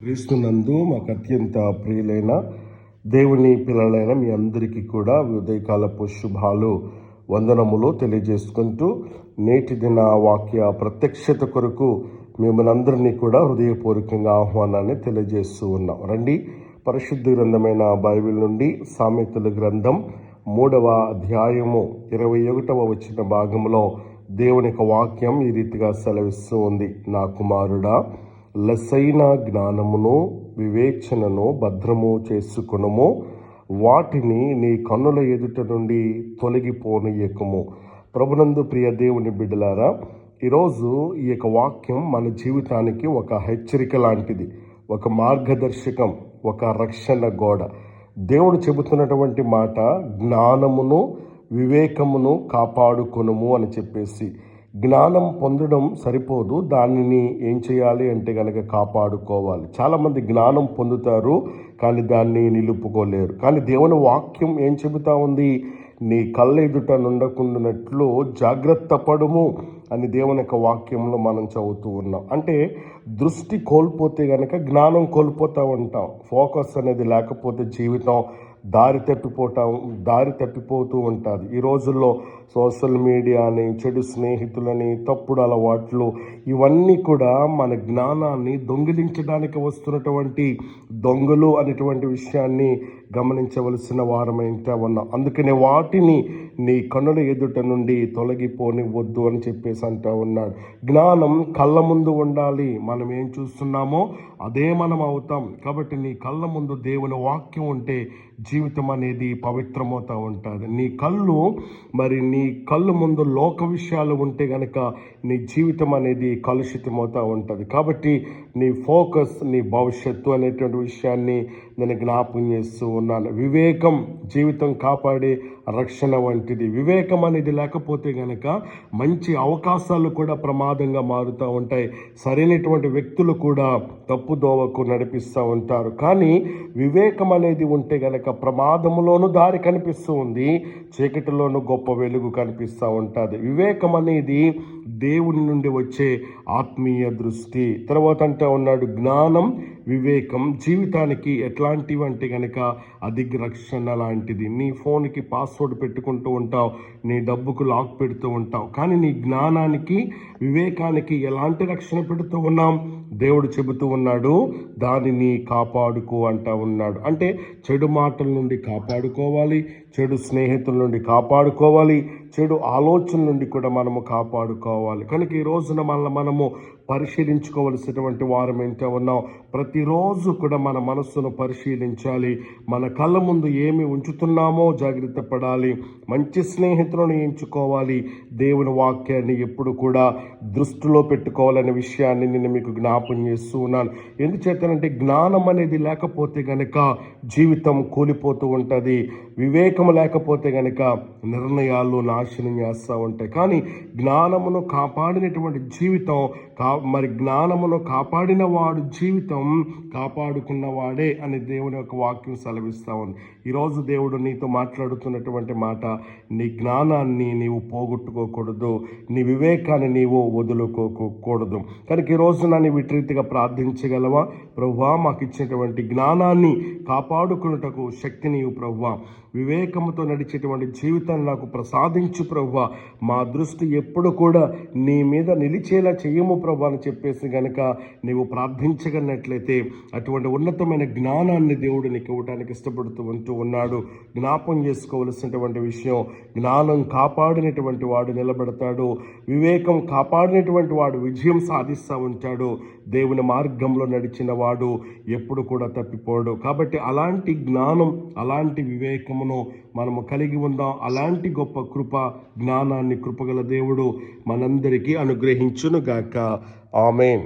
క్రీస్తునందు మాకు అత్యంత ప్రియులైన దేవుని పిల్లలైన మీ అందరికీ కూడా ఉదయకాలపు శుభాలు వందనములు తెలియజేసుకుంటూ నేటి దిన వాక్య ప్రత్యక్షత కొరకు మిమ్మల్ని అందరినీ కూడా హృదయపూర్వకంగా ఆహ్వానాన్ని తెలియజేస్తూ ఉన్నాం. రండి, పరిశుద్ధ గ్రంథమైన బైబిల్ నుండి సామెతల గ్రంథం 3వ అధ్యాయము 21వ వచన భాగంలో దేవుని యొక్క వాక్యం ఈ రీతిగా సెలవిస్తూ ఉంది. నా కుమారుడా, లెస్సైన జ్ఞానమును వివేచనను భద్రము చేసుకునుము, వాటిని నీ కన్నుల ఎదుట నుండి తొలగిపోనీయకుము. ప్రభునందు ప్రియ దేవుని బిడ్డలారా, ఈరోజు ఈ యొక్క వాక్యం మన జీవితానికి ఒక హెచ్చరిక లాంటిది, ఒక మార్గదర్శకం, ఒక రక్షణ గోడ. దేవుడు చెబుతున్నటువంటి మాట, జ్ఞానమును వివేకమును కాపాడుకొనుము అని చెప్పేసి. జ్ఞానం పొందడం సరిపోదు, దానిని ఏం చేయాలి అంటే కనుక కాపాడుకోవాలి. చాలామంది జ్ఞానం పొందుతారు కానీ దాన్ని నిలుపుకోలేరు. కానీ దేవుని వాక్యం ఏం చెబుతా ఉంది? నీ కళ్ళ ఎదుట నుండకుండానట్లు జాగ్రత్త పడుము అని దేవుని యొక్క వాక్యంలో మనం చదువుతూ ఉన్నాం. అంటే దృష్టి కోల్పోతే కనుక జ్ఞానం కోల్పోతూ ఉంటాం. ఫోకస్ అనేది లేకపోతే జీవితం దారి తప్పిపోతూ ఉంటుంది. ఈ రోజుల్లో సోషల్ మీడియాని, చెడు స్నేహితులని, తప్పుడు అలవాట్లు, ఇవన్నీ కూడా మన జ్ఞానాన్ని దొంగిలించడానికి వస్తున్నటువంటి దొంగలు అనేటువంటి విషయాన్ని గమనించవలసిన వారమైతే ఉన్నాం. అందుకనే వాటిని నీ కన్నుల ఎదుట నుండి తొలగిపోనివద్దు అని చెప్పేసి అంటూ ఉన్నాడు. జ్ఞానం కళ్ళ ముందు ఉండాలి. మనం ఏం చూస్తున్నామో అదే మనం అవుతాం. కాబట్టి నీ కళ్ళ ముందు దేవుని వాక్యం ఉంటే జీవితం అనేది పవిత్రమవుతూ ఉంటుంది. నీ కళ్ళు ముందు లోక విషయాలు ఉంటే గనక నీ జీవితం అనేది కలుషితమవుతూ ఉంటుంది. కాబట్టి నీ ఫోకస్ నీ భవిష్యత్తు అనేటువంటి విషయాన్ని నేను జ్ఞాపకం చేస్తూ ఉన్నాను. వివేకం జీవితం కాపాడే రక్షణ వంటిది. వివేకం అనేది లేకపోతే గనక మంచి అవకాశాలు కూడా ప్రమాదంగా మారుతూ ఉంటాయి. సరైనటువంటి వ్యక్తులు కూడా తప్పుదోవకు నడిపిస్తూ ఉంటారు. కానీ వివేకం అనేది ఉంటే గనక ప్రమాదంలోనూ దారి కనిపిస్తూ ఉంది, చీకటిలోనూ గొప్ప వెలుగు కనిపిస్తూ ఉంటుంది. వివేకం అనేది దేవుని నుండి వచ్చే ఆత్మీయ దృష్టి. తర్వాత అంటూ ఉన్నాడు, జ్ఞానం వివేకం జీవితానికి ఎట్లాంటివి అంటే కనుక అది రక్షణ లాంటిది. నీ ఫోన్కి పాస్వర్డ్ పెట్టుకుంటూ ఉంటావు, నీ డబ్బుకు లాక్ పెడుతూ ఉంటావు, కానీ నీ జ్ఞానానికి వివేకానికి ఎలాంటి రక్షణ పెడుతూ ఉన్నాం? దేవుడు చెబుతూ ఉన్నాడు, దానిని కాపాడుకో అంటూ ఉన్నాడు. అంటే చెడు మాటల నుండి కాపాడుకోవాలి, చెడు స్నేహితుల నుండి కాపాడుకోవాలి, చెడు ఆలోచనల నుండి కూడా మనము కాపాడుకోవాలి. కనుక ఈ రోజున మనము పరిశీలించుకోవలసినటువంటి వారం ఏంటో ఉన్నాం. ప్రతిరోజు కూడా మన మనస్సును పరిశీలించాలి. మన కళ్ళ ముందు ఏమి ఉంచుతున్నామో జాగ్రత్త పడాలి. మంచి స్నేహితులను ఎంచుకోవాలి. దేవుని వాక్యాన్ని ఎప్పుడు కూడా దృష్టిలో పెట్టుకోవాలనే విషయాన్ని నేను మీకు జ్ఞాపకం చేస్తూ ఉన్నాను. ఎందుచేతనంటే జ్ఞానం అనేది లేకపోతే గనక జీవితం కూలిపోతూ ఉంటుంది. వివేకం లేకపోతే గనక నిర్ణయాలు నాశనం చేస్తూ ఉంటాయి. కానీ జ్ఞానమును కాపాడినటువంటి జీవితం, జ్ఞానమును కాపాడిన వాడు జీవితం కాపాడుకున్నవాడే అని దేవుని యొక్క వాక్యం సెలవిస్తూ ఉంది. ఈరోజు దేవుడు నీతో మాట్లాడుతున్నటువంటి మాట, నీ జ్ఞానాన్ని నీవు పోగొట్టుకోకూడదు, నీ వివేకాన్ని నీవు వదులుకోకూడదు. కనుక ఈరోజు నన్ను విట్రీతిగా ప్రార్థించగలవా? ప్రభువా, మాకు ఇచ్చినటువంటి జ్ఞానాన్ని కాపాడుకున్నటకు శక్తి నీవు ప్రభువా, వివేకముతో నడిచేటువంటి జీవితాన్ని నాకు ప్రసాదించు ప్రభువా, మా దృష్టి ఎప్పుడు కూడా నీ మీద నిలిచేలా చెయ్యము ప్రభు అని చెప్పేసి గనక నీవు ప్రార్థించగలిగినట్లయితే అటువంటి ఉన్నతమైన జ్ఞానాన్ని దేవుడు నీకు ఇవ్వడానికి ఇష్టపడుతూ ఉన్నాడు. జ్ఞాపం చేసుకోవలసినటువంటి విషయం, జ్ఞానం కాపాడినటువంటి వాడు నిలబడతాడు, వివేకం కాపాడినటువంటి వాడు విజయం సాధిస్తూ ఉంటాడు. దేవుని మార్గంలో నడిచిన వాడు ఎప్పుడు కూడా తప్పిపోడు. కాబట్టి అలాంటి జ్ఞానం, అలాంటి వివేకమును మనము కలిగి ఉందాం. అలాంటి గొప్ప జ్ఞానాన్ని కృపగల దేవుడు మనందరికీ అనుగ్రహించును గాక. ఆమేన్.